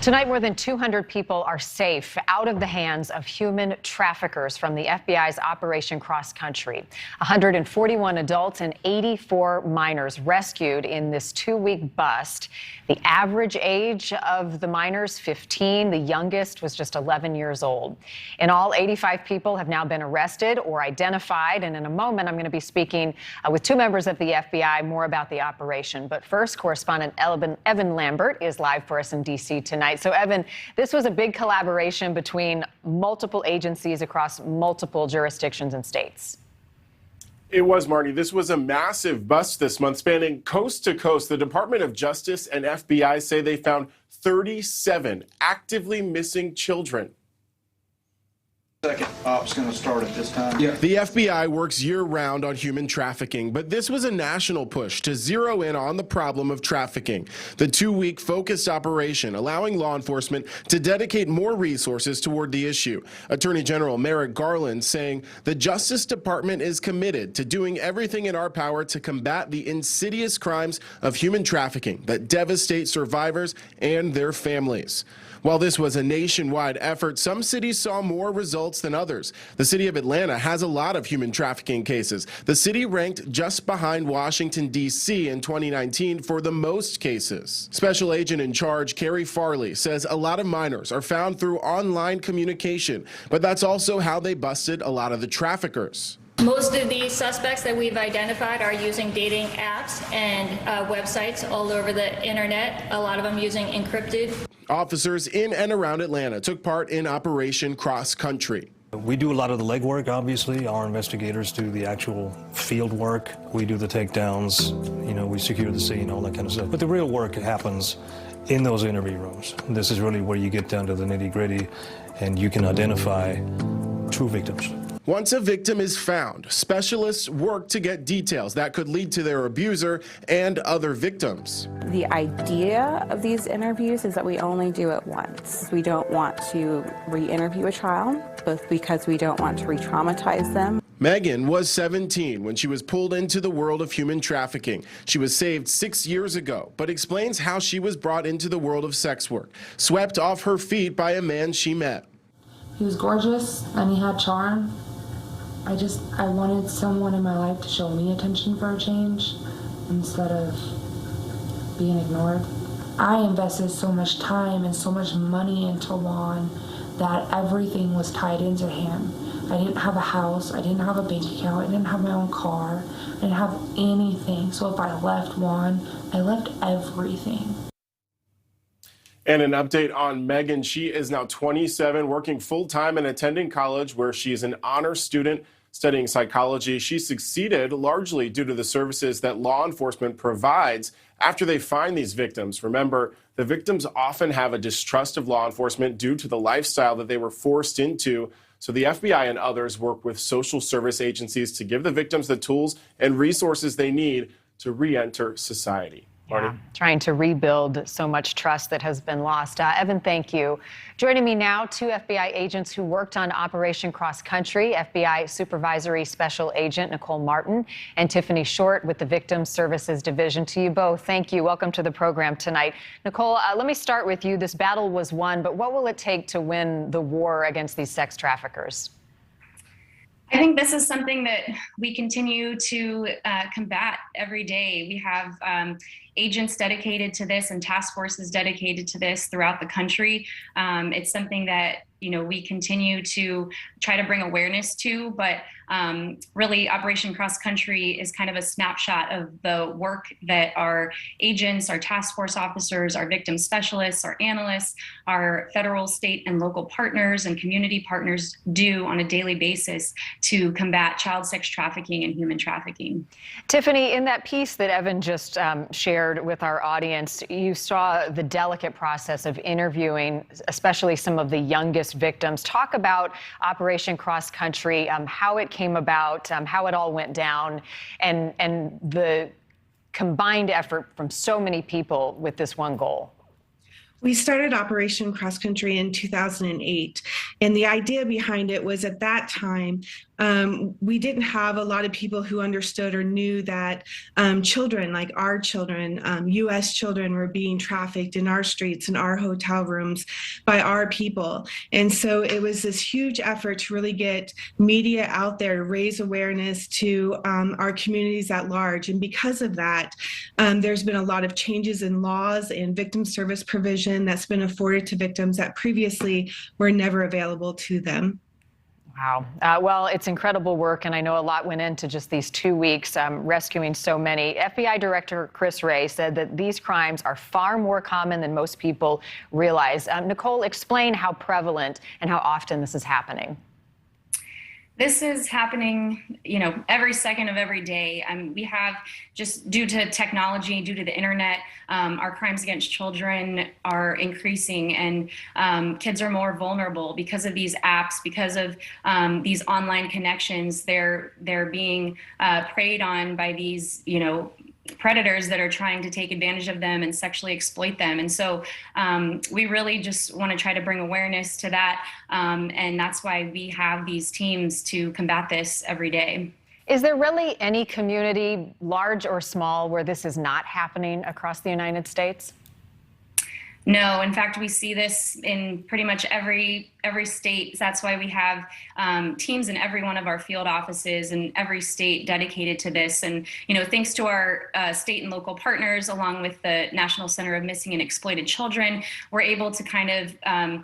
Tonight, more than 200 people are safe out of the hands of human traffickers from the FBI's Operation Cross Country. 141 adults and 84 minors rescued in this two-week bust. The average age of the minors, 15. The youngest was just 11 years old. In all, 85 people have now been arrested or identified. And in a moment, I'm going to be speaking with two members of the FBI more about the operation. But first, correspondent Evan Lambert is live for us in D.C. tonight. So, Evan, this was a big collaboration between multiple agencies across multiple jurisdictions and states. It was, Marty. This was a massive bust this month, spanning coast to coast. The Department of Justice and FBI say they found 37 actively missing children. Second op's going to start at this time. Yeah. The FBI works year-round on human trafficking, but this was a national push to zero in on the problem of trafficking. The two-week focused operation allowing law enforcement to dedicate more resources toward the issue. Attorney General Merrick Garland saying the Justice Department is committed to doing everything in our power to combat the insidious crimes of human trafficking that devastate survivors and their families. While this was a nationwide effort, some cities saw more results than others. The city of Atlanta has a lot of human trafficking cases. The city ranked just behind Washington, D.C. in 2019 for the most cases. Special Agent in Charge Carrie Farley says a lot of minors are found through online communication, but that's also how they busted a lot of the traffickers. Most of these suspects that we've identified are using dating apps and websites all over the internet, a lot of them using encrypted. Officers in and around Atlanta took part in Operation Cross Country. We do a lot of the legwork, obviously. Our investigators do the actual field work. We do the takedowns, we secure the scene, all that kind of stuff. But the real work happens in those interview rooms. This is really where you get down to the nitty-gritty and you can identify true victims. Once a victim is found, specialists work to get details that could lead to their abuser and other victims. The idea of these interviews is that we only do it once. We don't want to re-interview a child, both because we don't want to re-traumatize them. Megan was 17 when she was pulled into the world of human trafficking. She was saved 6 years ago, but explains how she was brought into the world of sex work, swept off her feet by a man she met. He was gorgeous and he had charm. I wanted someone in my life to show me attention for a change instead of being ignored. I invested so much time and so much money into Juan that everything was tied into him. I didn't have a house, I didn't have a bank account, I didn't have my own car, I didn't have anything. So if I left Juan, I left everything. And an update on Megan. She is now 27, working full-time and attending college where she is an honor student studying psychology. She succeeded largely due to the services that law enforcement provides after they find these victims. Remember, the victims often have a distrust of law enforcement due to the lifestyle that they were forced into. So the FBI and others work with social service agencies to give the victims the tools and resources they need to re-enter society. Yeah, trying to rebuild so much trust that has been lost. Evan, thank you. Joining me now, two FBI agents who worked on Operation Cross Country, FBI Supervisory Special Agent Nicole Martin and Tiffany Short with the Victim Services Division. To you both, thank you. Welcome to the program tonight. Nicole, let me start with you. This battle was won, but what will it take to win the war against these sex traffickers? I think this is something that we continue to combat every day. We have agents dedicated to this and task forces dedicated to this throughout the country. It's something that we continue to try to bring awareness to, but really Operation Cross Country is kind of a snapshot of the work that our agents, our task force officers, our victim specialists, our analysts, our federal, state, and local partners and community partners do on a daily basis to combat child sex trafficking and human trafficking. Tiffany, in that piece that Evan just shared with our audience, you saw the delicate process of interviewing, especially some of the youngest victims. Talk about Operation Cross Country, how it came about, how it all went down, and the combined effort from so many people with this one goal. We started Operation Cross Country in 2008, and the idea behind it was at that time, we didn't have a lot of people who understood or knew that children, like our children, U.S. children, were being trafficked in our streets and our hotel rooms by our people. And so it was this huge effort to really get media out there to raise awareness to our communities at large. And because of that, there's been a lot of changes in laws and victim service provision that's been afforded to victims that previously were never available to them. Wow. Well, it's incredible work, and I know a lot went into just these 2 weeks rescuing so many. FBI Director Chris Wray said that these crimes are far more common than most people realize. Nicole, explain how prevalent and how often this is happening. This is happening, every second of every day. We have, just due to technology, due to the internet, our crimes against children are increasing, and kids are more vulnerable because of these apps, because of these online connections. They're being preyed on by these, predators that are trying to take advantage of them and sexually exploit them. And so we really just want to try to bring awareness to that. And that's why we have these teams to combat this every day. Is there really any community, large or small, where this is not happening across the United States? No, in fact, we see this in pretty much every state. That's why we have teams in every one of our field offices in every state dedicated to this. And, thanks to our state and local partners, along with the National Center of Missing and Exploited Children, we're able to kind of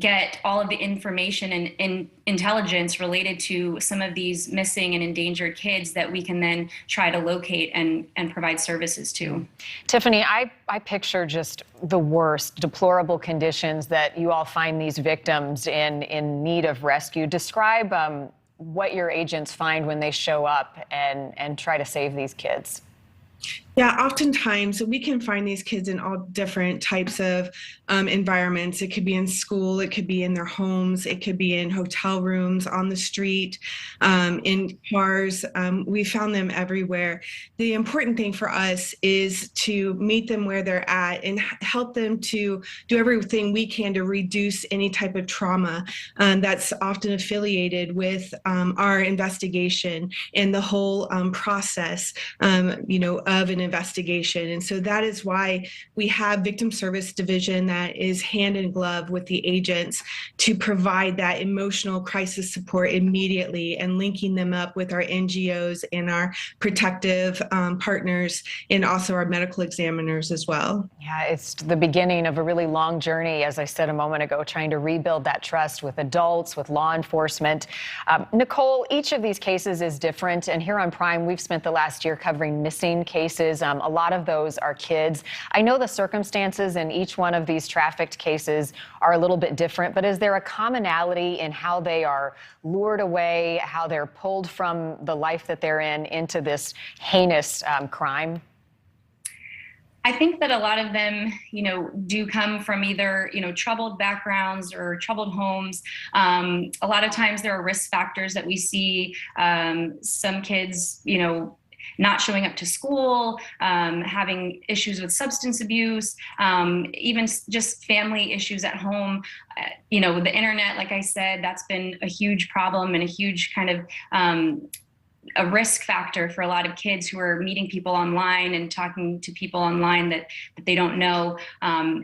get all of the information and intelligence related to some of these missing and endangered kids that we can then try to locate and provide services to. Tiffany, I picture just the worst, deplorable conditions that you all find these victims in need of rescue. Describe what your agents find when they show up and try to save these kids. Yeah, oftentimes we can find these kids in all different types of environments. It could be in school, it could be in their homes, it could be in hotel rooms, on the street, in cars. We found them everywhere. The important thing for us is to meet them where they're at and help them to do everything we can to reduce any type of trauma that's often affiliated with our investigation and the whole process, of an investigation. And so that is why we have Victim Service Division that is hand in glove with the agents to provide that emotional crisis support immediately and linking them up with our NGOs and our protective partners and also our medical examiners as well. Yeah, it's the beginning of a really long journey, as I said a moment ago, trying to rebuild that trust with adults, with law enforcement. Nicole, each of these cases is different, and here on Prime, we've spent the last year covering missing cases. A lot of those are kids. I know the circumstances in each one of these trafficked cases are a little bit different, but is there a commonality in how they are lured away, how they're pulled from the life that they're in into this heinous crime? I think that a lot of them, do come from either, troubled backgrounds or troubled homes. A lot of times there are risk factors that we see. Some kids, not showing up to school, having issues with substance abuse, even just family issues at home. The internet, like I said, that's been a huge problem and a huge kind of a risk factor for a lot of kids who are meeting people online and talking to people online that they don't know,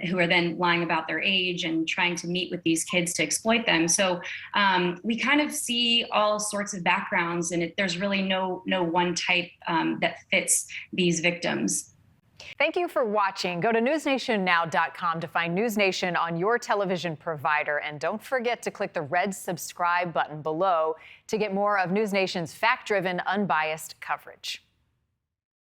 who are then lying about their age and trying to meet with these kids to exploit them. So we kind of see all sorts of backgrounds, and there's really no one type that fits these victims. Thank you for watching. Go to newsnationnow.com to find NewsNation on your television provider. And don't forget to click the red subscribe button below to get more of NewsNation's fact-driven, unbiased coverage.